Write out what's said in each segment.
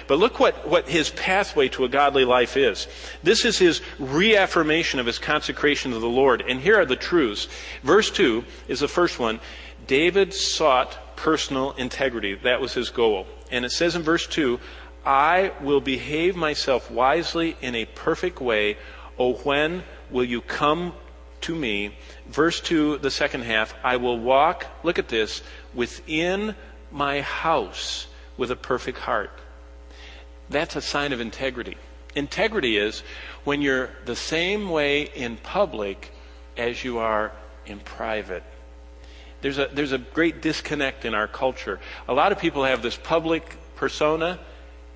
But look what his pathway to a godly life is. This is his reaffirmation of his consecration to the Lord. And here are the truths. Verse 2 is the first one. David sought personal integrity. That was his goal. And it says in verse 2, I will behave myself wisely in a perfect way. O when will you come to me? Verse 2, the second half, I will walk, look at this, within my house with a perfect heart. That's a sign of integrity. Integrity is when you're the same way in public as you are in private. There's a great disconnect in our culture. A lot of people have this public persona,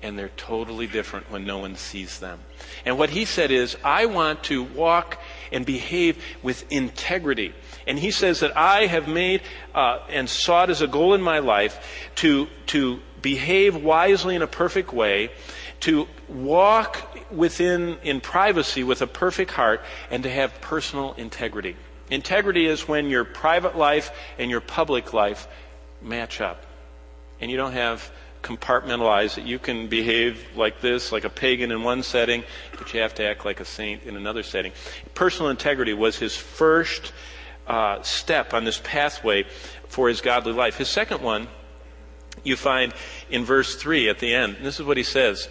and they're totally different when no one sees them. And what he said is, I want to walk and behave with integrity. And he says that I have made and sought as a goal in my life to behave wisely in a perfect way, to walk in privacy with a perfect heart, and to have personal integrity. Integrity is when your private life and your public life match up. And you don't have compartmentalized that you can behave like this, like a pagan in one setting, but you have to act like a saint in another setting. Personal integrity was his first step on this pathway for his godly life. His second one, you find in verse 3 at the end. This is what he says.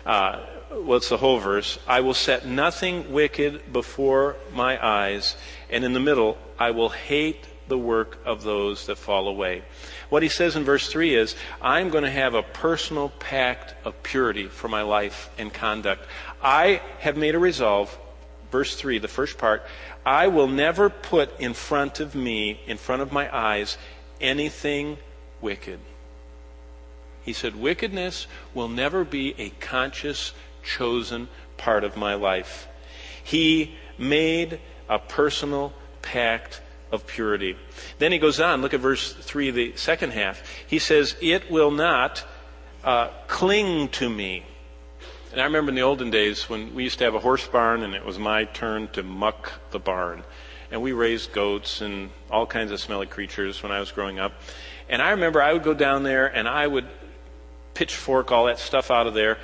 Well, it's the whole verse. I will set nothing wicked before my eyes, and in the middle, I will hate the work of those that fall away. What he says in verse 3 is, I'm going to have a personal pact of purity for my life and conduct. I have made a resolve, verse 3, the first part, I will never put in front of me, in front of my eyes, anything wicked. He said, wickedness will never be a conscious, chosen part of my life. He made a personal pact of purity. Then he goes on, look at verse 3, the second half. He says, it will not cling to me. And I remember in the olden days when we used to have a horse barn and it was my turn to muck the barn. And we raised goats and all kinds of smelly creatures when I was growing up. And I remember I would go down there and I would pitchfork all that stuff out of there.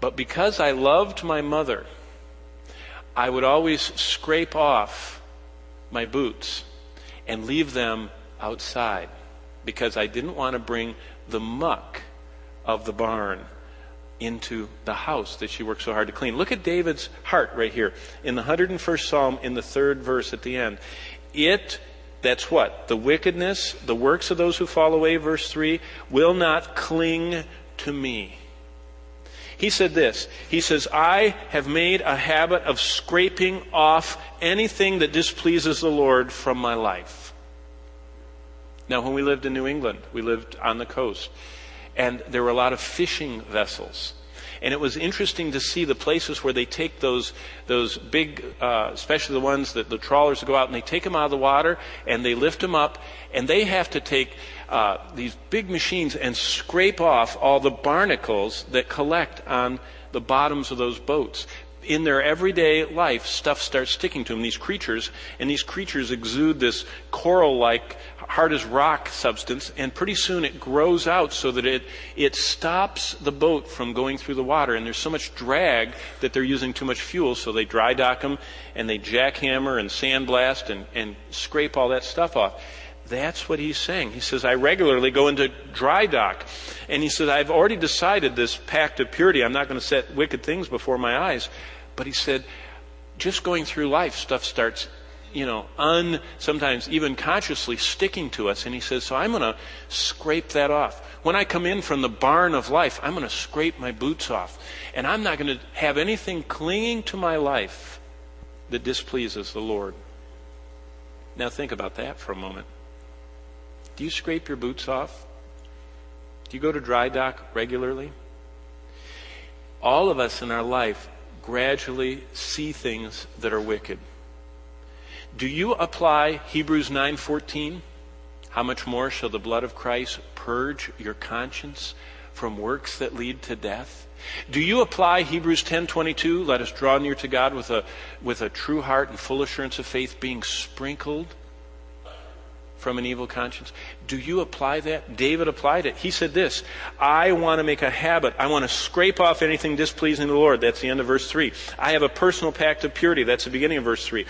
But because I loved my mother, I would always scrape off my boots and leave them outside because I didn't want to bring the muck of the barn into the house that she worked so hard to clean. Look at David's heart right here. In the 101st Psalm, in the 3rd verse at the end. That's what? The wickedness, the works of those who fall away, verse 3, will not cling to me. He said this. He says, I have made a habit of scraping off anything that displeases the Lord from my life. Now, when we lived in New England, we lived on the coast, and there were a lot of fishing vessels. And it was interesting to see the places where they take those big, especially the ones that the trawlers go out, and they take them out of the water, and they lift them up, and they have to take these big machines and scrape off all the barnacles that collect on the bottoms of those boats. In their everyday life, stuff starts sticking to them, these creatures, and these creatures exude this coral-like, hard as rock substance, and pretty soon it grows out so that it stops the boat from going through the water, and there's so much drag that they're using too much fuel, so they dry dock them, and they jackhammer and sandblast and scrape all that stuff off. That's what he's saying. He says, I regularly go into dry dock. And he says, I've already decided this pact of purity. I'm not going to set wicked things before my eyes. But he said, just going through life, stuff starts, sometimes even consciously sticking to us. And he says, so I'm going to scrape that off. When I come in from the barn of life, I'm going to scrape my boots off. And I'm not going to have anything clinging to my life that displeases the Lord. Now think about that for a moment. Do you scrape your boots off? Do you go to dry dock regularly? All of us in our life gradually see things that are wicked. Do you apply Hebrews 9:14? How much more shall the blood of Christ purge your conscience from works that lead to death? Do you apply Hebrews 10:22? Let us draw near to God with a true heart and full assurance of faith, being sprinkled from an evil conscience? Do you apply that? David applied it. He said this, I want to make a habit. I want to scrape off anything displeasing to the Lord. That's the end of verse 3. I have a personal pact of purity. That's the beginning of verse 3.